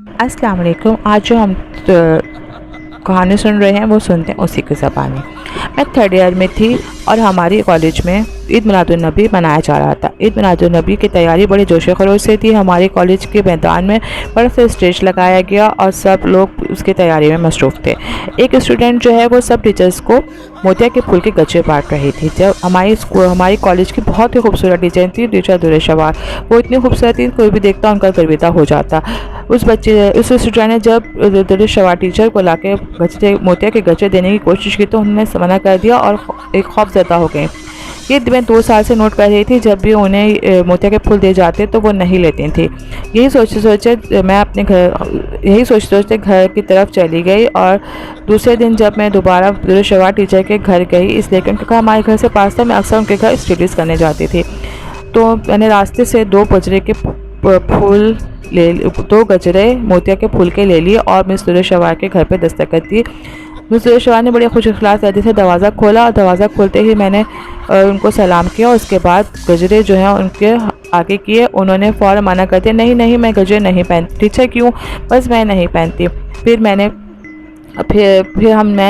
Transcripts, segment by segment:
अस्सलाम वालेकुम। आज जो हम कहानी सुन रहे हैं वो सुनते हैं उसी की ज़बान में। मैं थर्ड ईयर में थी और हमारी कॉलेज में ईद मिलादुन्नबी मनाया जा रहा था। ईद मिलादुन्नबी की तैयारी बड़े जोश खरोश से थी। हमारे कॉलेज के मैदान में बड़ा सा स्टेज लगाया गया और सब लोग उसकी तैयारी में मसरूफ़ थे। एक स्टूडेंट जो है वो सब टीचर्स को मोतिया के फूल के गज्जे बांट रही थी। जब हमारी कॉलेज की बहुत ही खूबसूरत टीचर थी, टीचर दुरेशवार। वो इतनी खूबसूरत थी, कोई भी देखता उनका गर्विदा हो जाता। उस स्टूडेंट ने जब दुरेशवार टीचर को लाके गज्जे मोतिया के गज्जे देने की कोशिश की तो उन्होंने मना कर दिया और एक खौफज़दा हो गई। ये मैं 2 साल से नोट कर रही थी, जब भी उन्हें मोतिया के फूल दिए जाते तो वो नहीं लेती थी। यही सोचते सोचते घर की तरफ चली गई और दूसरे दिन जब मैं दोबारा दुरेशवार टीचर के घर गई, इसलिए कि उनका हमारे घर से पास था, मैं अक्सर उनके घर स्टडीज़ करने जाती थी। तो मैंने रास्ते से 2 गजरे मोतिया के फूल के ले लिए और मिस दुरेशवार के घर पे दस्तखत दी। मिस दुरेशवार ने बड़े खुश इखलास लहजे से दरवाज़ा खोला और दरवाज़ा खोलते ही मैंने उनको सलाम किया। उसके बाद गजरे जो हैं उनके आगे किए। उन्होंने फ़ौरन मना कर दिया, नहीं नहीं मैं गजरे नहीं पहनती। टीचर क्यों? बस मैं नहीं पहनती। फिर मैं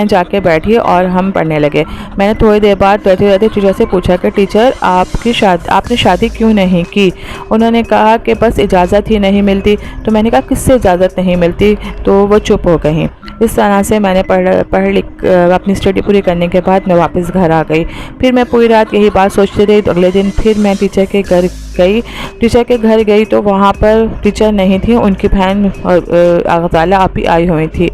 जाके बैठी और हम पढ़ने लगे। मैंने थोड़ी देर बाद बैठे बैठे टीचर से पूछा कि टीचर आपने शादी क्यों नहीं की? उन्होंने कहा कि बस इजाज़त ही नहीं मिलती। तो मैंने कहा किससे इजाज़त नहीं मिलती? तो वो चुप हो गई। इस तरह से मैंने पढ़ लिख अपनी स्टडी पूरी करने के बाद मैं वापस घर आ गई। फिर मैं पूरी रात यही बात सोचती रही। तो अगले दिन फिर मैं टीचर के घर गई तो वहाँ पर टीचर नहीं थी, उनकी बहन गज़ाला आपी आई हुई थी।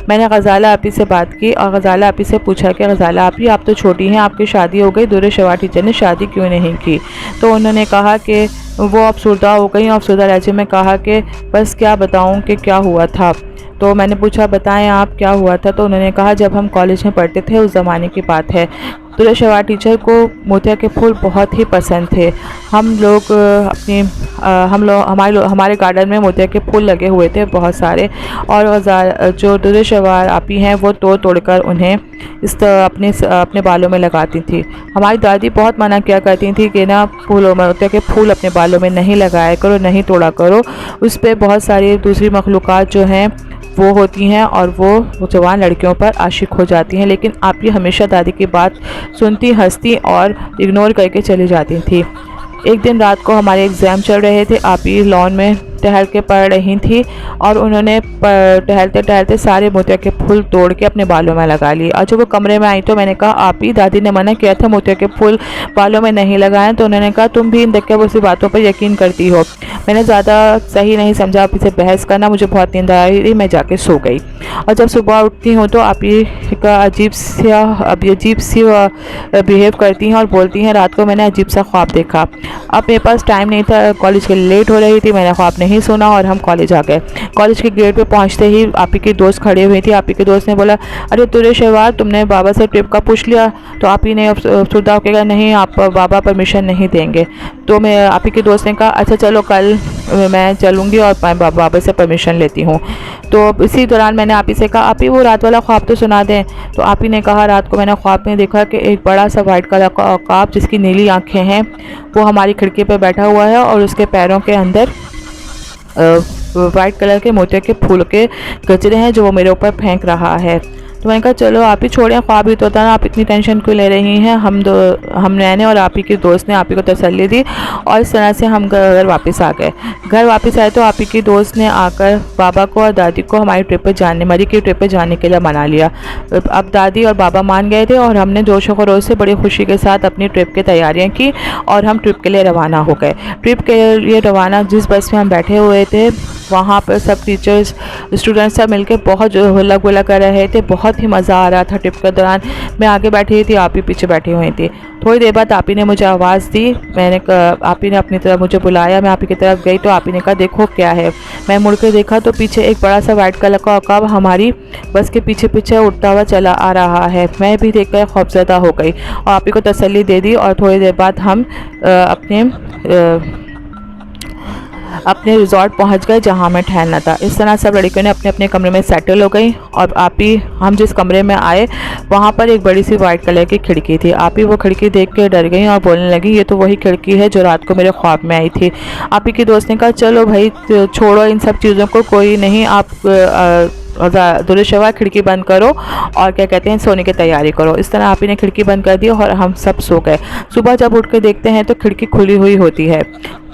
मैंने गज़ाला आपी से बात की और गज़ाला आपी से पूछा कि गज़ाला आपी आप तो छोटी हैं, आपकी शादी हो गई, दुरेशवार टीचर ने शादी क्यों नहीं की? तो उन्होंने कहा कि वो अफसरदा हो गई और अफसरदा लहजे में कहा कि बस क्या बताऊँ कि क्या हुआ था। तो मैंने पूछा बताएं आप क्या हुआ था? तो उन्होंने कहा जब हम कॉलेज में पढ़ते थे उस ज़माने की बात है। दुरेशवार टीचर को मोतिया के फूल बहुत ही पसंद थे। हमारे गार्डन में मोतिया के फूल लगे हुए थे बहुत सारे और जो दुरेशवार आपी हैं वो तोड़ कर उन्हें अपने बालों में लगाती थी। हमारी दादी बहुत मना किया करती थी कि ना मोतिया के फूल अपने बालों में नहीं लगाया करो, नहीं तोड़ा करो, उस पर बहुत सारी दूसरी मखलूक़ात जो हैं वो होती हैं और वो जवान लड़कियों पर आशिक हो जाती हैं। लेकिन आप ये हमेशा दादी की बात सुनती, हंसती और इग्नोर करके चली जाती थी। एक दिन रात को हमारे एग्ज़ाम चल रहे थे। आप ही लॉन में टहल के पढ़ रही थी और उन्होंने टहलते टहलते सारे मोतिया के फूल तोड़ के अपने बालों में लगा लिए। और जब वो कमरे में आई तो मैंने कहा आप ही दादी ने मना किया था मोतिया के फूल बालों में नहीं लगाएं। तो उन्होंने कहा तुम भी इन धक्के बातों पर यकीन करती हो। मैंने ज़्यादा सही नहीं समझा आप इसे बहस करना, मुझे बहुत नींद आ रही थी, मैं जाके सो गई। और जब सुबह उठती हूँ तो आप ही का अजीब सी बिहेव करती हैं और बोलती हैं रात को मैंने अजीब सा ख्वाब देखा। अब मेरे पास टाइम नहीं था, कॉलेज के लेट हो रही थी, मैंने ख्वाब नहीं सुना और हम कॉलेज आ गए। कॉलेज के गेट पे पहुंचते ही आपी की दोस्त खड़ी हुई थी। आपी के दोस्त ने बोला अरे दुरेशवार तुमने बाबा से ट्रिप का पूछ लिया? तो आपी ने अफसरदा होकर कहा नहीं आप बाबा परमिशन नहीं देंगे। तो मैं आपी के दोस्त ने कहा अच्छा चलो कल मैं चलूँगी और बाबा से परमिशन लेती हूँ। तो इसी दौरान मैंने आपी से कहा आपी वो रात वाला ख्वाब तो सुना दें। तो आपी ने कहा रात को मैंने ख्वाब में देखा कि एक बड़ा सा वाइट कलर का औकाब जिसकी नीली आंखें हैं वो हमारी खिड़की पर बैठा हुआ है और उसके पैरों के अंदर वाइट कलर के मोतिया के फूल के गजरे हैं जो वो मेरे ऊपर फेंक रहा है। तो मैंने कहा चलो आप ही छोड़ें, ख्वाब ही तो होता ना, आप इतनी टेंशन क्यों ले रही हैं? मैंने और आप ही के दोस्त ने आप ही को तसल्ली दी और इस तरह से हम घर वापस आ गए। घर वापस आए तो आप ही की दोस्त ने आकर बाबा को और दादी को हमारी मरी की ट्रिप पे जाने के लिए मना लिया। अब दादी और बाबा मान गए थे और हमने जोश व खरोश से बड़ी खुशी के साथ अपनी ट्रिप की तैयारियाँ की और हम ट्रिप के लिए रवाना हो गए। ट्रिप के लिए रवाना जिस बस में हम बैठे हुए थे वहाँ पर सब टीचर्स स्टूडेंट्स सब मिलकर बहुत हल्ला गुल्ला कर रहे थे। बहुत ही मज़ा आ रहा था ट्रिप के दौरान। मैं आगे बैठी थी, आप ही पीछे बैठी हुई थी। थोड़ी देर बाद आप ही ने मुझे आवाज़ दी। आप ही ने अपनी तरफ मुझे बुलाया। मैं आप ही की तरफ गई तो आप ही ने कहा देखो क्या है। मैं मुड़ के देखा तो पीछे एक बड़ा सा वाइट कलर का औकाब हमारी बस के पीछे पीछे उड़ता हुआ चला आ रहा है। मैं भी देखकर खौफज़दा हो गई और आप ही को तसल्ली दे दी और थोड़ी देर बाद हम अपने रिजॉर्ट पहुंच गए जहां हमें ठहरना था। इस तरह सब लड़कियों ने अपने अपने कमरे में सेटल हो गई और आपी हम जिस कमरे में आए वहां पर एक बड़ी सी वाइट कलर की खिड़की थी। आपी वो खिड़की देख के डर गई और बोलने लगी, ये तो वही खिड़की है जो रात को मेरे ख्वाब में आई थी। आपी की दोस्त ने कहा, चलो भाई छोड़ो इन सब चीज़ों को, कोई नहीं, आप दुरुशवा खिड़की बंद करो और क्या कहते हैं सोने की तैयारी करो। इस तरह आपी ने खिड़की बंद कर दी और हम सब सो गए। सुबह जब उठ के देखते हैं तो खिड़की खुली हुई होती है।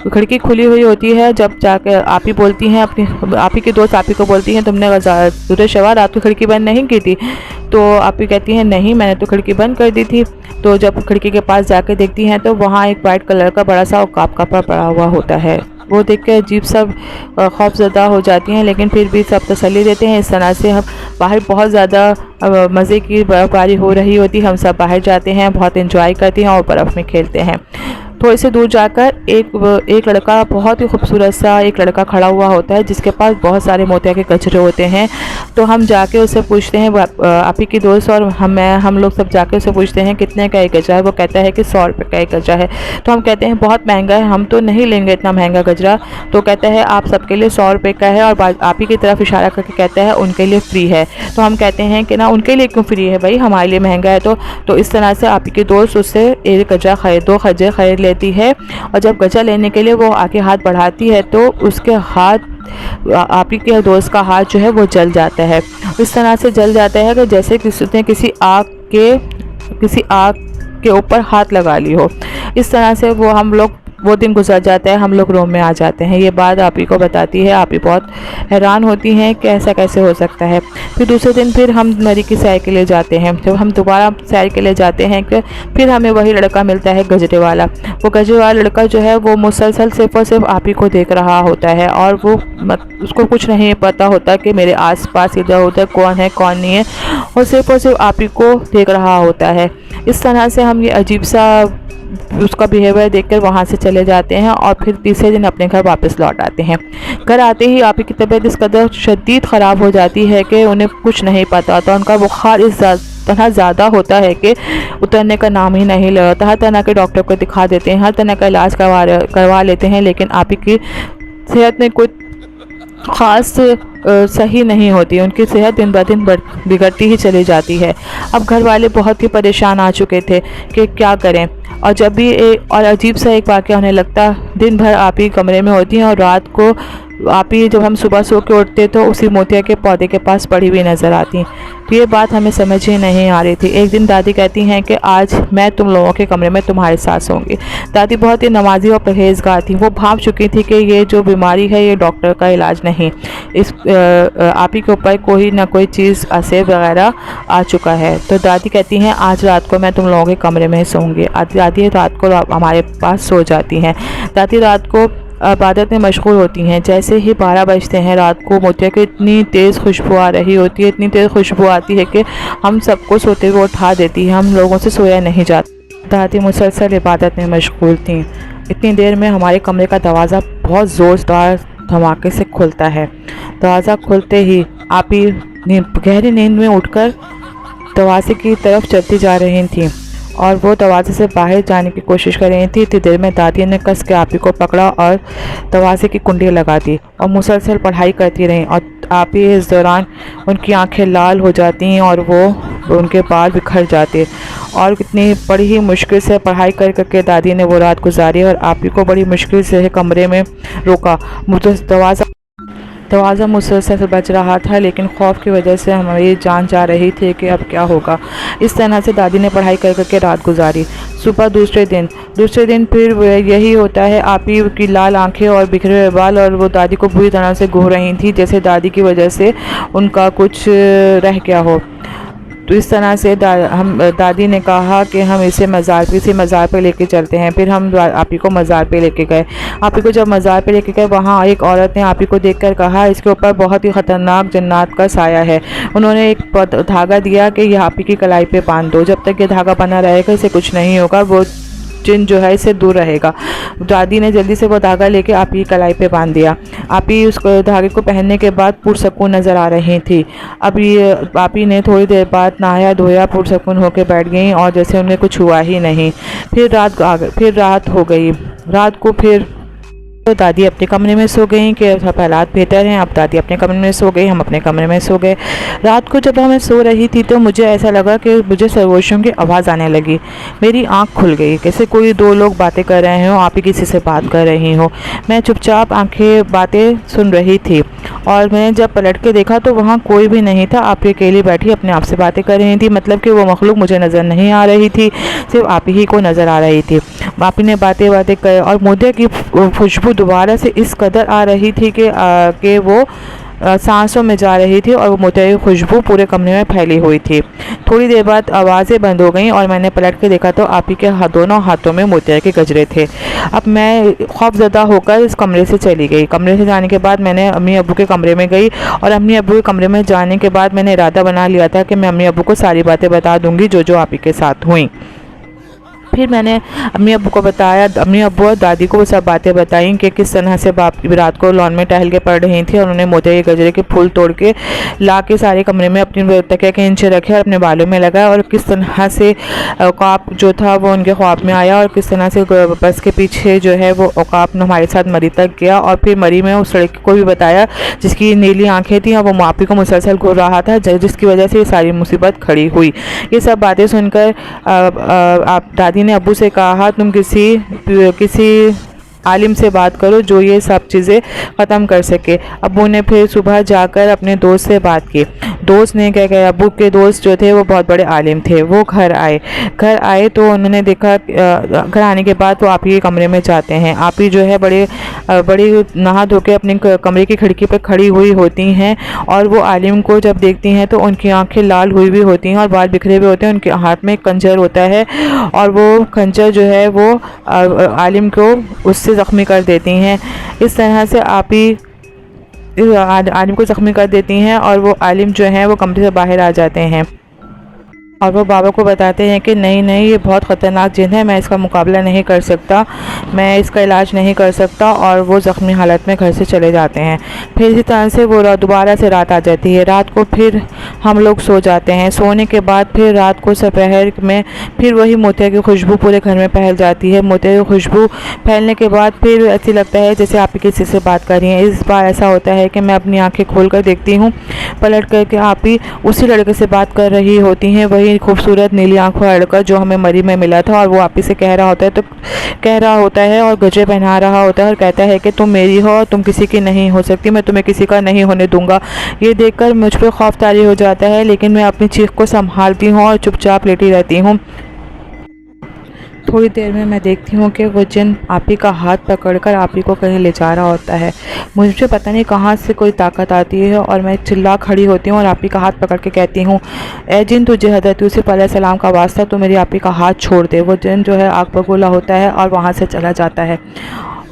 खिड़की खुली हुई होती है। जब जाकर आपी बोलती हैं अपनी आपी की दोस्त आपी को बोलती हैं, तुमने दुरुशवा रात को खिड़की बंद नहीं की थी? तो आपी कहती है, नहीं मैंने तो खिड़की बंद कर दी थी। तो जब खिड़की के पास जाके देखती हैं तो वहाँ एक वाइट कलर का बड़ा सा उकाब कपड़ा पड़ा हुआ होता है। वो देख के अजीब सब खौफजदा हो जाती हैं, लेकिन फिर भी सब तसल्ली देते हैं। इस तरह से हम बाहर बहुत ज़्यादा मज़े की बर्फ़बारी हो रही होती, हम सब बाहर जाते हैं, बहुत एंजॉय करते हैं और बर्फ़ में खेलते हैं। थोड़ी से दूर जाकर एक लड़का, बहुत ही खूबसूरत सा एक लड़का खड़ा हुआ होता है जिसके पास बहुत सारे मोतिया के गजरे होते हैं। तो हम जाके उससे पूछते हैं, आपी की दोस्त और हम लोग सब जाके उससे पूछते हैं कितने का एक गजरा है। वो कहता है कि 100 रुपये का एक गजरा है। तो हम कहते हैं बहुत महंगा है, हम तो नहीं लेंगे इतना महंगा गजरा। तो कहता है आप सबके लिए 100 रुपये का है, और आपी की तरफ इशारा करके कहता है उनके लिए फ्री है। तो हम कहते हैं कि ना उनके लिए क्यों फ्री है भाई, हमारे लिए महंगा है। तो इस तरह से आपी की दोस्त उससे एक गजरा दो गजरे खरीद लेती है। और जब गजरा लेने के लिए वो आगे हाथ बढ़ाती है तो उसके हाथ, आपी के दोस्त का हाथ जो है वो जल जाता है। इस तरह से जल जाता है कि जैसे किसी आग के ऊपर हाथ लगा ली हो। इस तरह से वो दिन गुजर जाता है, हम लोग रूम में आ जाते हैं। ये बात आपी को बताती है। आपी बहुत हैरान होती हैं कि ऐसा कैसे हो सकता है। फिर दूसरे दिन फिर हम नदी की सैर के लिए जाते हैं। जब हम दोबारा सैर के लिए जाते हैं कि फिर हमें वही लड़का मिलता है गजरे वाला। वो गजरे वाला लड़का जो है वो मुसलसल सिर्फ और सिर्फ आपी को देख रहा होता है और उसको कुछ नहीं पता होता कि मेरे आसपास इधर उधर कौन है कौन नहीं है, और सिर्फ आपी को देख रहा होता है। इस तरह से हम ये अजीब सा उसका बिहेवियर देखकर वहाँ से चले जाते हैं और फिर तीसरे दिन अपने घर वापस लौट आते हैं। घर आते ही आपी की तबीयत इस कदर शदीद ख़राब हो जाती है कि उन्हें कुछ नहीं पता होता। उनका बुखार इस तरह ज़्यादा होता है कि उतरने का नाम ही नहीं लेता। हर तरह के डॉक्टर को दिखा देते हैं, हर तरह का इलाज करवा लेते हैं, लेकिन आपी की सेहत में कोई ख़ास सही नहीं होती। उनकी सेहत दिन ब दिन बिगड़ती ही चली जाती है। अब घर वाले बहुत ही परेशान आ चुके थे कि क्या करें। और जब भी और अजीब सा एक वाक़या होने लगता, दिन भर आप ही कमरे में होती हैं और रात को आप ही जब हम सुबह सो के उठते तो उसी मोतिया के पौधे के पास पड़ी हुई नज़र आती। तो ये बात हमें समझ ही नहीं आ रही थी। एक दिन दादी कहती हैं कि आज मैं तुम लोगों के कमरे में तुम्हारे साथ सोऊंगी। दादी बहुत ही नमाजी और परहेज़गार थी। वो भाप चुकी थी कि ये जो बीमारी है ये डॉक्टर का इलाज नहीं, इस आप ही के ऊपर कोई ना कोई चीज़ असर वगैरह आ चुका है। तो दादी कहती हैं आज रात को मैं तुम लोगों के कमरे में सोऊंगी। दादी रात को हमारे पास सो जाती हैं। दादी रात को इबादत में मशगूल होती हैं। जैसे ही 12 बजते हैं रात को मोतिया की इतनी तेज़ खुशबू आ रही होती है, इतनी तेज़ खुशबू आती है कि हम सबको सोते हुए उठा देती है। हम लोगों से सोया नहीं जाता। दादी मुसलसल इबादत में मशगूल थीं। इतनी देर में हमारे कमरे का दरवाज़ा बहुत ज़ोरदार धमाके से खुलता है। दरवाज़ा खुलते ही आप ही गहरी नींद में उठकर दरवाजे की तरफ चलती जा रही थीं और वो दरवाजे से बाहर जाने की कोशिश कर रही थी। इतनी देर में दादी ने कस के आप ही को पकड़ा और दरवाजे की कुंडी लगा दी और मुसलसल पढ़ाई करती रहीं। और आप ही इस दौरान उनकी आंखें लाल हो जाती और वो उनके बाल बिखर जाते और कितनी बड़ी ही मुश्किल से पढ़ाई कर करके दादी ने वो रात गुजारी और आप ही को बड़ी मुश्किल से कमरे में रोका। दरवाज़ा मुसलसल बज रहा था, लेकिन खौफ की वजह से हमारी जान जा रही थी कि अब क्या होगा। इस तरह से दादी ने पढ़ाई कर करके रात गुजारी। सुबह दूसरे दिन फिर यही होता है। आप ही की लाल आंखें और बिखरे हुए बाल और वो दादी को बुरी तरह से घूर रही थी, जैसे दादी की वजह से उनका कुछ रह गया हो। तो इस तरह से दादी ने कहा कि हम इसे मज़ार पे लेके चलते हैं। फिर हम आप ही को मज़ार पे लेके गए। आप ही को जब मज़ार पे लेके गए वहाँ एक औरत ने आप ही को देखकर कहा इसके ऊपर बहुत ही ख़तरनाक जन्नात का साया है। उन्होंने एक धागा दिया कि यह आप ही की कलाई पे बांध दो, जब तक ये धागा बना रहेगा इसे कुछ नहीं होगा, वो जिन जो है इससे दूर रहेगा। दादी ने जल्दी से वो धागा लेके आप ही कलाई पे बांध दिया। आप ही उस धागे को पहनने के बाद पुरसकून नज़र आ रही थी। अब ये आप ही ने थोड़ी देर बाद नहाया धोया पुरसकून होके बैठ गई और जैसे उन्हें कुछ हुआ ही नहीं। फिर रात हो गई। रात को फिर तो दादी अपने कमरे में सो गई कि सब हालात बेहतर हैं। अब दादी अपने कमरे में सो गई, हम अपने कमरे में सो गए। रात को जब मैं सो रही थी तो मुझे ऐसा लगा कि मुझे सरगोशियों की आवाज़ आने लगी। मेरी आंख खुल गई, जैसे कोई दो लोग बातें कर रहे हो, आप ही किसी से बात कर रही हो। मैं चुपचाप आंखें बातें सुन रही थी और मैंने जब पलट के देखा तो वहाँ कोई भी नहीं था। आप ही अकेली बैठी अपने आप से बातें कर रही थी, मतलब कि वो मखलूक मुझे नज़र नहीं आ रही थी, सिर्फ आप ही को नज़र आ रही थी। आप ही ने बातें कर और मुझे की खुशबू दोबारा से इस कदर आ रही थी कि वो सांसों में जा रही थी और वो मोतिया की खुशबू पूरे कमरे में फैली हुई थी। थोड़ी देर बाद आवाज़ें बंद हो गईं और मैंने पलट के देखा तो आप ही के दोनों हाथों में मोतिया के गजरे थे। अब मैं खौफज़दा होकर इस कमरे से चली गई। कमरे से जाने के बाद मैंने अम्मी अब्बू के कमरे में गई और अम्मी अब्बू के कमरे में जाने के बाद मैंने इरादा बना लिया था कि मैं अम्मी अब्बू को सारी बातें बता दूँगी जो आप ही के साथ हुई। फिर मैंने अम्मी अब्बू को बताया, अम्मी अब्बू और दादी को वो सब बातें बताई कि किस तरह से बाप रात को लॉन में टहल के पड़ रही थी और उन्होंने मोतिया के गजरे के फूल तोड़ के ला के सारे कमरे में अपनी तकिया के नीचे रखे और अपने बालों में लगाया और किस तरह से औकाब जो था वो उनके ख्वाब में आया और किस तरह से बस के पीछे जो है वो औकाब हमारे साथ मरी तक गया। और फिर मरी में उस लड़की को भी बताया जिसकी नीली आंखें थी और वो मापी को मुसलसल घूर रहा था, जिसकी वजह से ये सारी मुसीबत खड़ी हुई। ये सब बातें सुनकर आप दादी ने अब्बू से कहा, तुम किसी आलिम से बात करो जो ये सब चीज़ें ख़त्म कर सके। अब्बू ने फिर सुबह जाकर अपने दोस्त से बात की। दोस्त ने क्या किया, अब्बू के दोस्त जो थे वो बहुत बड़े आलिम थे। वो घर आए तो उन्होंने देखा, घर आने के बाद वो आप ही के कमरे में जाते हैं। आप ही जो है बड़ी नहा धो के अपने कमरे की खिड़की पर खड़ी हुई होती हैं और वो आलिम को जब देखती हैं तो उनकी आंखें लाल हुई भी होती हैं और बाल बिखरे हुए होते हैं। उनके हाथ में एक खंजर होता है और वो खंजर जो है वो आलिम को उससे ज़ख्मी कर देती हैं। इस तरह से आप ही आलिम को ज़ख्मी कर देती हैं और वो आलिम जो है वो कमरे से बाहर आ जाते हैं और वो बाबा को बताते हैं कि नहीं ये बहुत ख़तरनाक जिन है, मैं इसका मुकाबला नहीं कर सकता, मैं इसका इलाज नहीं कर सकता, और वो ज़ख्मी हालत में घर से चले जाते हैं। फिर इसी तरह से वो दोबारा से रात आ जाती है। रात को फिर हम लोग सो जाते हैं। सोने के बाद फिर रात को दोपहर में फिर वही मोतिया की खुशबू पूरे घर में फैल जाती है। मोतिया की खुशबू फैलने के बाद फिर ऐसी लगता है जैसे आप किसी से बात कर रही हैं। इस बार ऐसा होता है कि मैं अपनी आँखें खोल कर देखती हूँ, पलट करके आप ही उसी लड़के से बात कर रही होती हैं, वही खूबसूरत नीली आंखों वाला लड़का जो हमें मरी में मिला था। और वो आप ही से कह रहा होता है और गजरे पहना रहा होता है और कहता है कि तुम मेरी हो और तुम किसी की नहीं हो सकती, मैं तुम्हें किसी का नहीं होने दूंगा। ये देखकर मुझ पर खौफ तारी हो जाता है, लेकिन मैं अपनी चीख को संभालती हूँ और चुपचाप लेटी रहती हूँ। थोड़ी देर में मैं देखती हूँ कि वो जिन आप ही का हाथ पकड़कर आप ही को कहीं ले जा रहा होता है। मुझे पता नहीं कहाँ से कोई ताकत आती है और मैं चिल्ला खड़ी होती हूँ और आप ही का हाथ पकड़ के कहती हूँ, ए जिन, तुझे हज़रत यूसुफ अलैहिस्सलाम का वास्ता, तो मेरी आप ही का हाथ छोड़ दे। वो जिन जो है आग बगोला होता है और वहाँ से चला जाता है।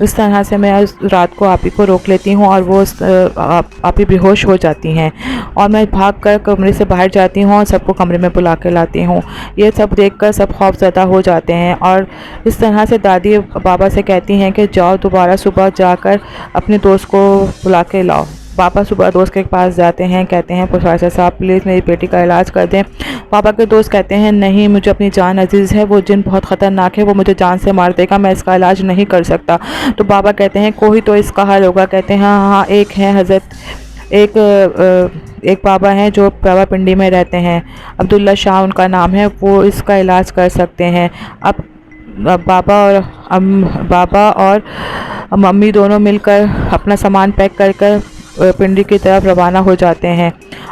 इस तरह से मैं रात को आप ही को रोक लेती हूँ और वो आप ही बेहोश हो जाती हैं और मैं भागकर कमरे से बाहर जाती हूँ और सबको कमरे में बुला के लाती हूँ। ये सब देखकर सब खौफज़दा हो जाते हैं और इस तरह से दादी बाबा से कहती हैं कि जाओ दोबारा सुबह जाकर अपने दोस्त को बुला के लाओ। पापा सुबह दोस्त के पास जाते हैं, कहते हैं प्रोफेसर साहब प्लीज़ मेरी बेटी का इलाज कर दें। पापा के दोस्त कहते हैं नहीं, मुझे अपनी जान अजीज़ है, वो जिन बहुत ख़तरनाक है, वो मुझे जान से मार देगा, मैं इसका इलाज नहीं कर सकता। तो पापा कहते हैं कोई तो इसका हल होगा। कहते हैं हाँ, एक है हज़रत, एक बाबा हैं जो रावलपिंडी में रहते हैं, अब्दुल्ला शाह उनका नाम है, वो इसका इलाज कर सकते हैं। अब बाबा और मम्मी दोनों मिलकर अपना सामान पैक कर पिंडी की तरफ रवाना हो जाते हैं।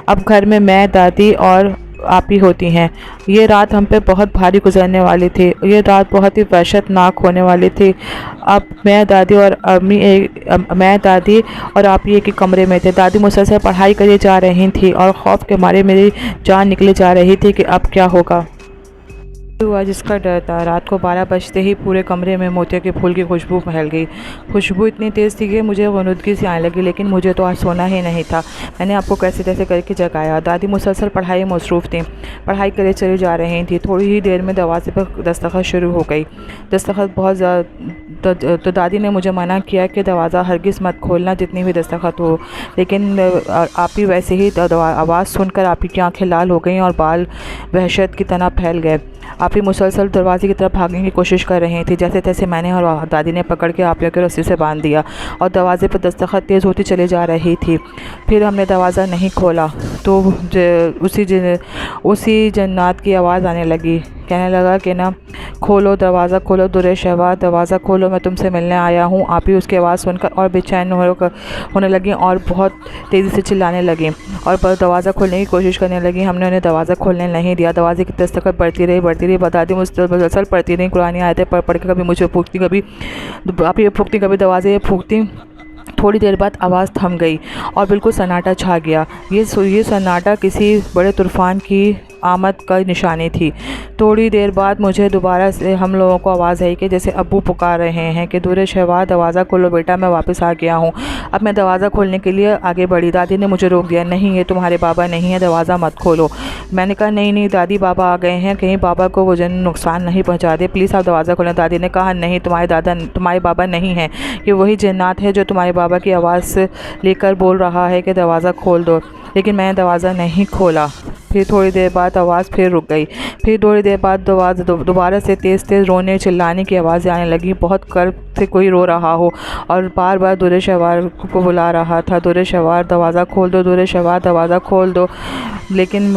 अब घर में मैं, दादी और आप ही होती हैं। ये रात हम पे बहुत भारी गुजरने वाली थी, ये रात बहुत ही वहशतनाक होने वाली थी। अब मैं, दादी और आप ही एक ही कमरे में थे। दादी मुसलसल पढ़ाई करे जा रही थी और खौफ के मारे मेरी जान निकले जा रही थी कि अब क्या होगा। हुआ जिसका डर था। रात को 12 बजते ही पूरे कमरे में मोतिया के फूल की खुशबू फैल गई। खुशबू इतनी तेज़ थी कि मुझे ग़ुनूदगी सी आने लगी, लेकिन मुझे तो आज सोना ही नहीं था। मैंने आपको कैसे तैसे करके जगाया। दादी मुसलसल पढ़ाई में मसरूफ़ थी, पढ़ाई करे चली जा रही थी। थोड़ी ही देर में दरवाजे पर दस्तखत शुरू हो गई। दस्तखत बहुत ज़्यादा, तो दादी ने मुझे मना किया कि दरवाज़ा हरगिज़ मत खोलना जितनी भी दस्तखत हो। लेकिन आप ही वैसे ही आवाज़ सुनकर आप ही की आँखें लाल हो गई और बाल वहशत की तरह फैल गए। आपी मुसलसल दरवाजे की तरफ भागने की कोशिश कर रही थी। जैसे तैसे मैंने और दादी ने पकड़ के आपी को रस्सी से बांध दिया और दरवाजे पर दस्तखत तेज़ होती चली जा रही थी। फिर हमने दरवाज़ा नहीं खोला तो उसी जन्नात की आवाज़ आने लगी। कहने लगा कि ना, खोलो दरवाज़ा, खोलो दुर्रे शहवार, दरवाज़ा खोलो, मैं तुमसे मिलने आया हूँ। आप ही उसकी आवाज़ सुनकर और बेचैन होने लगी और बहुत तेज़ी से चिल्लाने लगी और दरवाज़ा खोलने की कोशिश करने लगी। हमने उन्हें दरवाज़ा खोलने नहीं दिया। दरवाज़े की दस्तखत बढ़ती रही। दादी मुसलसल पढ़ती रही, कुरानी आयतें पढ़ के कभी मुझे फूकती, कभी आप ये फूकती, कभी दरवाजे फूकती। थोड़ी देर बाद आवाज़ थम गई और बिल्कुल सन्नाटा छा गया। ये सन्नाटा किसी बड़े तूफ़ान की आमद का निशानी थी। थोड़ी देर बाद मुझे दोबारा से हम लोगों को आवाज़ आई कि जैसे अब्बू पुकार रहे हैं कि दुर्रे शहवार, दरवाज़ा खोलो बेटा, मैं वापस आ गया हूँ। अब मैं दरवाज़ा खोलने के लिए आगे बढ़ी। दादी ने मुझे रोक दिया। नहीं, ये तुम्हारे बाबा नहीं है, दरवाज़ा मत खोलो। मैंने कहा नहीं दादी, बाबा आ गए हैं, कहीं बाबा को वो नुकसान नहीं पहुँचा दे, प्लीज़ आप दरवाज़ा खोलें। दादी ने कहा नहीं, तुम्हारे बाबा नहीं हैं, ये वही जन्नात है जो तुम्हारे बाबा की आवाज़ लेकर बोल रहा है कि दरवाज़ा खोल दो। लेकिन मैंने दरवाज़ा नहीं खोला। फिर थोड़ी देर बाद आवाज़ फिर रुक गई। फिर थोड़ी देर बाद दोबारा से तेज़ रोने चिल्लाने की आवाज़ें आने लगी। बहुत कर्ब से कोई रो रहा हो और बार बार दुर्रे शहवार को बुला रहा था, दुर्रे शहवार दरवाज़ा खोल दो, दुर्रे शहवार दरवाज़ा खोल दो। लेकिन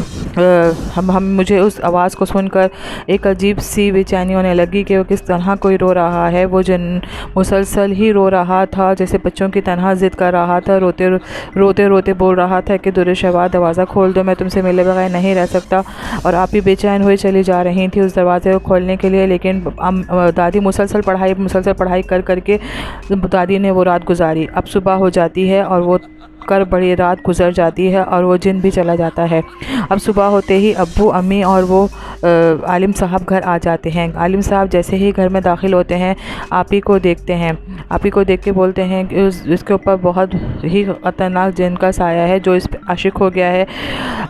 मुझे उस आवाज़ को सुनकर एक अजीब सी बेचैनी होने लगी कि वो किस तरह कोई रो रहा है। वो मुसलसल ही रो रहा था, जैसे बच्चों की तरह ज़िद कर रहा था। रोते रोते बोल रहा था कि दुर्रे शहवार दरवाज़ा खोल दो, मैं तुमसे मिले बगैर नहीं रह सकता। और आप ही बेचैन हुए चली जा रही थी उस दरवाज़े को खोलने के लिए। लेकिन दादी मुसलसल पढ़ाई कर करके दादी ने वो रात गुजारी। अब सुबह हो जाती है और वो कर बड़ी रात गुजर जाती है और वो जिन भी चला जाता है। अब सुबह होते ही अब्बू, अम्मी और वो आलिम साहब घर आ जाते हैं। आलिम साहब जैसे ही घर में दाखिल होते हैं, आप ही को देखते हैं। आप ही को देख के बोलते हैं कि इसके ऊपर बहुत ही ख़तरनाक जिन का साया है जो इस पर आशिक हो गया है।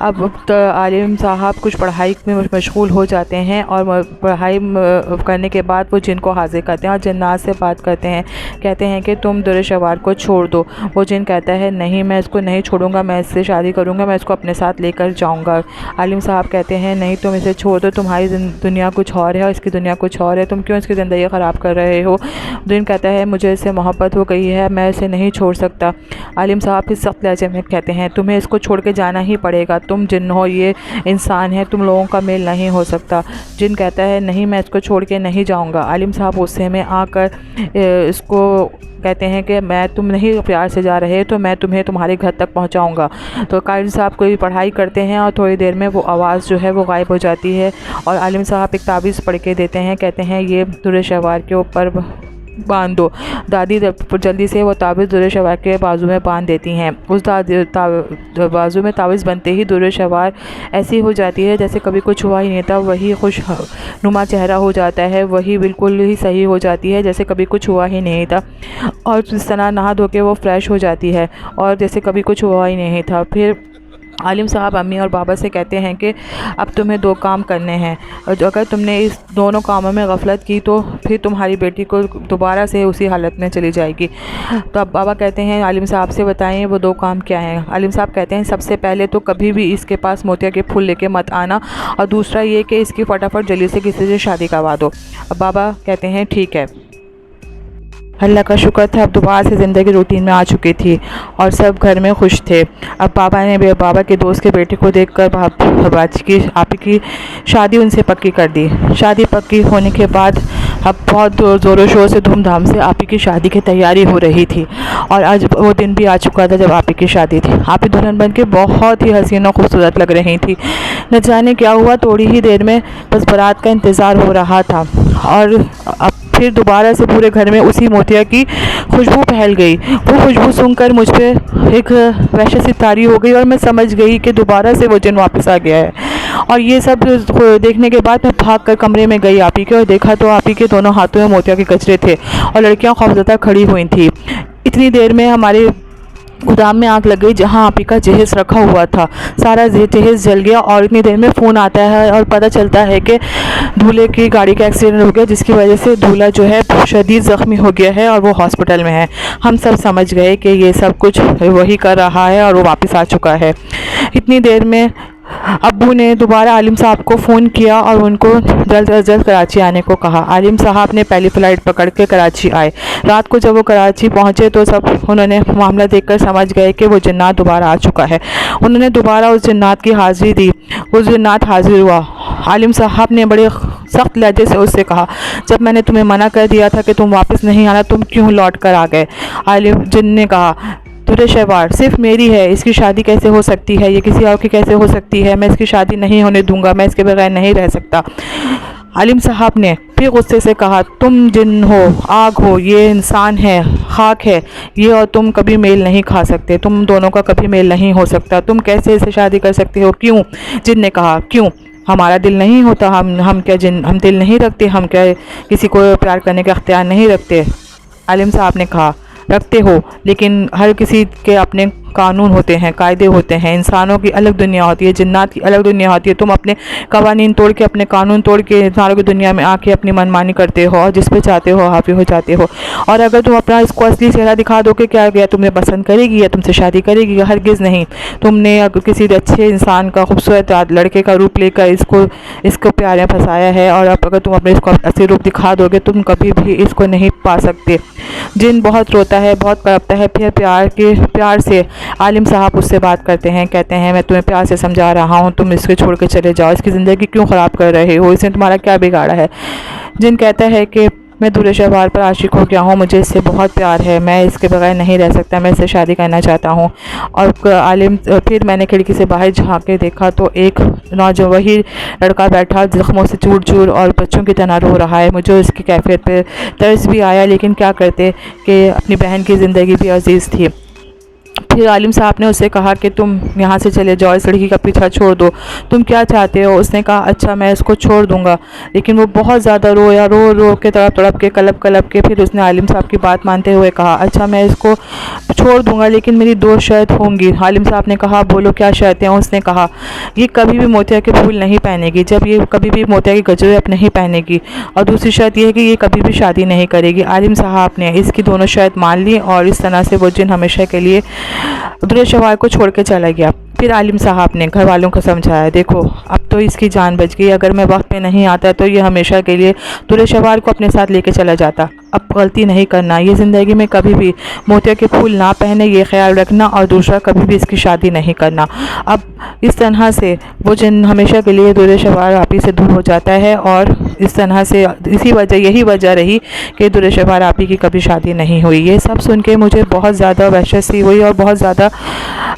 अब तो आलिम साहब कुछ पढ़ाई में मशगूल हो जाते हैं और पढ़ाई करने के बाद वो जिन को हाजिर करते हैं और जन्नात से बात करते हैं। कहते हैं कि तुम दुर्रे शहवार को छोड़ दो। वो जिन कहता है नहीं, मैं इसको नहीं छोड़ूंगा, मैं इससे शादी करूंगा, मैं इसको अपने साथ लेकर जाऊंगा। आलिम साहब कहते हैं नहीं, तुम इसे छोड़ दो, तुम्हारी दुनिया कुछ और है और इसकी दुनिया कुछ और है, तुम क्यों इसकी ज़िंदगी ख़राब कर रहे हो। जिन कहता है मुझे इससे मोहब्बत हो गई है, मैं इसे नहीं छोड़ सकता। आलिम साहब फिर सख्त लहजे में कहते हैं तुम्हें इसको छोड़ के जाना ही पड़ेगा, तुम जिन हो, ये इंसान है, तुम लोगों का मेल नहीं हो सकता। जिन कहता है नहीं, मैं इसको छोड़ के नहीं जाऊँगा। आलिम साहब गुस्से में आकर इसको कहते हैं कि तुम नहीं प्यार से जा रहे तो मैं तुम्हें तुम्हारे घर तक पहुंचाऊंगा। तो आलिम साहब कोई पढ़ाई करते हैं और थोड़ी देर में वो आवाज़ जो है वो गायब हो जाती है और आलिम साहब एक तावीज़ पढ़ के देते हैं। कहते हैं ये दुर्रे शहवार के ऊपर बांध दो। दादी जल्दी से वो तावीज़ दुर्रे शहवार के बाजू में बांध देती हैं। उस बाजू में तावीज़ बनते ही दुर्रे शहवार ऐसी हो जाती है जैसे कभी कुछ हुआ ही नहीं था। वही खुशनुमा चेहरा हो जाता है, वही बिल्कुल ही सही हो जाती है जैसे कभी कुछ हुआ ही नहीं था। और इस तरह नहा धो के वो फ्रेश हो जाती है और जैसे कभी कुछ हुआ ही नहीं था। फिर आलिम साहब अम्मी और बाबा से कहते हैं कि अब तुम्हें 2 काम करने हैं और अगर तुमने इस दोनों कामों में गफलत की तो फिर तुम्हारी बेटी को दोबारा से उसी हालत में चली जाएगी। तो अब बाबा कहते हैं आलिम साहब से बताएं वो 2 काम क्या हैं। आलिम साहब कहते हैं सबसे पहले तो कभी भी इसके पास मोतिया के फूल लेके मत आना और दूसरा ये कि इसकी फटाफट जल्दी से किसी से शादी करवा दो। अब बाबा कहते हैं ठीक है। अल्लाह का शुक्र था, अब दोबारा से ज़िंदगी रूटीन में आ चुकी थी और सब घर में खुश थे। अब बाबा के दोस्त के बेटे को देखकर आप की शादी उनसे पक्की कर दी। शादी पक्की होने के बाद अब बहुत ज़ोरों शोर से धूमधाम से आप की शादी की तैयारी हो रही थी और आज वो दिन भी आ चुका था जब आप की शादी थी। आप दुल्हन बन के बहुत ही हसीन और खूबसूरत लग रही थी। न जाने क्या हुआ, थोड़ी ही देर में बस बारात का इंतज़ार हो रहा था और अब फिर दोबारा से पूरे घर में उसी मोतिया की खुशबू फैल गई। वो खुशबू सुनकर मुझ पर एक वहशत सी तारी हो गई और मैं समझ गई कि दोबारा से वो जिन वापस आ गया है। और ये सब देखने के बाद मैं भागकर कमरे में गई आप ही के और देखा तो आप ही के दोनों हाथों में मोतिया के गजरे थे और लड़कियां खौफजदा खड़ी हुई थी। इतनी देर में हमारे गोदाम में आग लग गई जहां आप ही का जहेज़ रखा हुआ था। सारा जहेज़ जल गया और इतनी देर में फ़ोन आता है और पता चलता है कि दूल्हे की गाड़ी का एक्सीडेंट हो गया जिसकी वजह से दूल्हा जो है शदीद ज़ख्मी हो गया है और वो हॉस्पिटल में है। हम सब समझ गए कि ये सब कुछ वही कर रहा है और वो वापस आ चुका है। इतनी देर में अब्बू ने दोबारा आलिम साहब को फ़ोन किया और उनको जल्द अज जल्द कराची आने को कहा। आलिम साहब ने पहली फ़्लाइट पकड़ के कराची आए। रात को जब वो कराची पहुँचे तो सब उन्होंने मामला देखकर समझ गए कि वो जिन्नात दोबारा आ चुका है। उन्होंने दोबारा उस जिन्नात की हाज़िरी दी। वो जिन्नात हाज़िर हुआ। आलिम साहब ने बड़े सख्त लहजे से उससे कहा, जब मैंने तुम्हें मना कर दिया था कि तुम वापस नहीं आना, तुम क्यों लौट कर आ गए? आलिम जिन ने कहा, दुरेशवार सिर्फ मेरी है, इसकी शादी कैसे हो सकती है? ये किसी और की कैसे हो सकती है? मैं इसकी शादी नहीं होने दूंगा, मैं इसके बगैर नहीं रह सकता। आलिम साहब ने फिर गुस्से से कहा, तुम जिन हो, आग हो, ये इंसान है, खाक है, ये और तुम कभी मेल नहीं खा सकते, तुम दोनों का कभी मेल नहीं हो सकता, तुम कैसे इसे शादी कर सकते हो? क्यों? जिन ने कहा, क्यों? हमारा दिल नहीं होता? हम क्या जिन हम दिल नहीं रखते? हम क्या किसी को प्यार करने का अख्तियार नहीं रखते? आलिम साहब ने कहा, रखते हो, लेकिन हर किसी के अपने कानून होते हैं, कायदे होते हैं। इंसानों की अलग दुनिया होती है, जिन्नात की अलग दुनिया होती है। तुम अपने कवानीन तोड़ के, अपने कानून तोड़ के इंसानों की दुनिया में आके अपनी मनमानी करते हो और जिस पे चाहते हो हावी हो जाते हो। और अगर तुम अपना इसको असली चेहरा दिखा दो कि क्या गया तुम्हें पसंद करेगी या तुमसे शादी करेगी? हरगिज़ नहीं। तुमने अगर किसी अच्छे इंसान का, खूबसूरत लड़के का रूप लेकर इसको प्यार में फंसाया है, और अब अगर तुम अपने इसको असली रूप दिखा दोगे, तुम कभी भी इसको नहीं पा सकते। जिन बहुत रोता है, बहुत तड़पता है, फिर प्यार से आलिम साहब उससे बात करते हैं, कहते हैं, मैं तुम्हें प्यार से समझा रहा हूँ, तुम इसको छोड़ के चले जाओ, इसकी ज़िंदगी क्यों ख़राब कर रहे हो? इसने तुम्हारा क्या बिगाड़ा है? जिन कहता है कि मैं दुरेशवार पर आशिक हो गया हूँ, मुझे इससे बहुत प्यार है, मैं इसके बगैर नहीं रह सकता, मैं इससे शादी करना चाहता हूँ। और आलिम फिर मैंने खिड़की से बाहर झाँक के देखा तो एक नौजवान, वही लड़का बैठा ज़ख्मों से चूर चूर और बच्चों की तरह रो रहा है। मुझे उसकी कैफियत पे तरस भी आया, लेकिन क्या करते कि अपनी बहन की ज़िंदगी भी अजीज़ थी। फिर आलिम साहब ने उससे कहा कि तुम यहाँ से चले जाओ, इस लड़की का पीछा छोड़ दो, तुम क्या चाहते हो? उसने कहा, अच्छा मैं इसको छोड़ दूँगा। लेकिन वो बहुत ज़्यादा रोया, रो रो के तड़प के कलप के फिर उसने आलिम साहब की बात मानते हुए कहा, अच्छा मैं इसको छोड़ दूँगा, लेकिन मेरी 2 शर्त होंगी। आलिम साहब ने कहा, बोलो क्या शर्तें हैं? उसने कहा, ये कभी भी मोतिया के फूल नहीं पहनेगी, जब ये कभी भी मोतिया की गजरे नहीं पहनेगी, और दूसरी शर्त यह है कि ये कभी भी शादी नहीं करेगी। आलिम साहब ने इसकी दोनों शर्त मान ली और इस तरह से वो जिन हमेशा के लिए दुरेशवार को छोड़ के चला गया। फिर आलिम साहब ने घर वालों को समझाया, देखो अब तो इसकी जान बच गई, अगर मैं वक्त पे नहीं आता तो ये हमेशा के लिए दुरेशवार को अपने साथ लेके चला जाता। अब गलती नहीं करना, ये ज़िंदगी में कभी भी मोतिया के फूल ना पहने, ये ख्याल रखना, और दूसरा कभी भी इसकी शादी नहीं करना। अब इस तरह से वो जिन हमेशा के लिए दुरेशवार आपी से दूर हो जाता है, और इस तरह से यही वजह रही कि दुरेशवार आपी की कभी शादी नहीं हुई। ये सब सुन के मुझे बहुत ज़्यादा वहशत सी हुई और बहुत ज़्यादा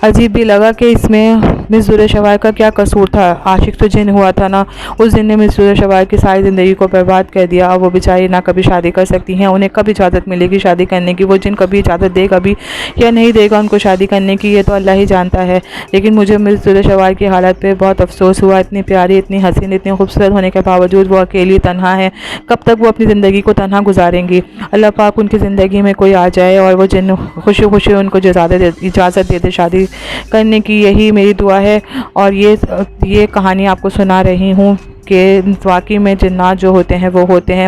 अजीब भी लगा कि इसमें मिस दुरेशवार का क्या कसूर था। आशिक तो जिन हुआ था ना, उस जिन ने मिस दुरेशवार की सारी ज़िंदगी को बर्बाद कर दिया। और वो बेचारी ना कभी शादी कर सकती हैं, उन्हें कब इजाज़त मिलेगी शादी करने की? वो जिन कभी इजाज़त देगा भी या नहीं देगा उनको शादी करने की, ये तो अल्लाह ही जानता है। लेकिन मुझे मिस दुरेशवार की हालत पे बहुत अफसोस हुआ। इतनी प्यारी, इतनी हसीन, इतनी खूबसूरत होने के बावजूद वो अकेली तन्हा है। कब तक वो अपनी ज़िंदगी को तन्हा गुजारेंगी? अल्लाह पाक उनकी ज़िंदगी में कोई आ जाए और वो जिन खुशी खुशी उनको इजाज़त दे दे शादी करने की, यही मेरी दुआ है। और ये कहानी आपको सुना रही हूँ कि वाकई में जिन्नात जो होते हैं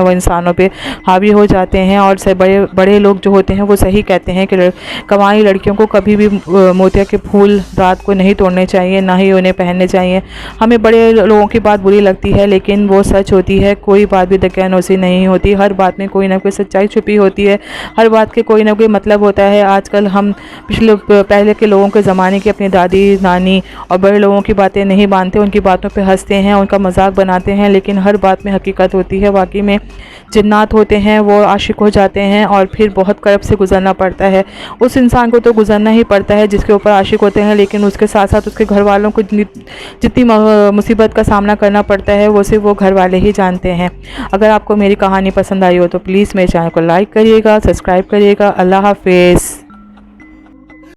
वो इंसानों पे हावी हो जाते हैं। और से बड़े लोग जो होते हैं वो सही कहते हैं कि कवानी लड़कियों को कभी भी मोतिया के फूल रात को नहीं तोड़ने चाहिए, ना ही उन्हें पहनने चाहिए। हमें बड़े लोगों की बात बुरी लगती है, लेकिन वो सच होती है। कोई बात भी दकियानूसी नहीं होती, हर बात में कोई ना कोई सच्चाई छुपी होती है, हर बात के कोई ना कोई मतलब होता है। आजकल हम पहले के लोगों के ज़माने की अपनी दादी नानी और बड़े लोगों की बातें नहीं मानते, उनकी बातों पर हंसते हैं, उनका मजाक बनाते हैं, लेकिन हर बात में हकीकत होती है। वाकई में जिन्नात होते हैं वो आशिक हो जाते हैं और फिर बहुत कर्ब से गुजरना पड़ता है। उस इंसान को तो गुजरना ही पड़ता है जिसके ऊपर आशिक होते हैं, लेकिन उसके साथ साथ उसके घर वालों को जितनी मुसीबत का सामना करना पड़ता है वो सिर्फ वो घर वाले ही जानते हैं। अगर आपको मेरी कहानी पसंद आई हो तो प्लीज़ मेरे चैनल को लाइक करिएगा, सब्सक्राइब करिएगा। अल्लाह हाफिज़।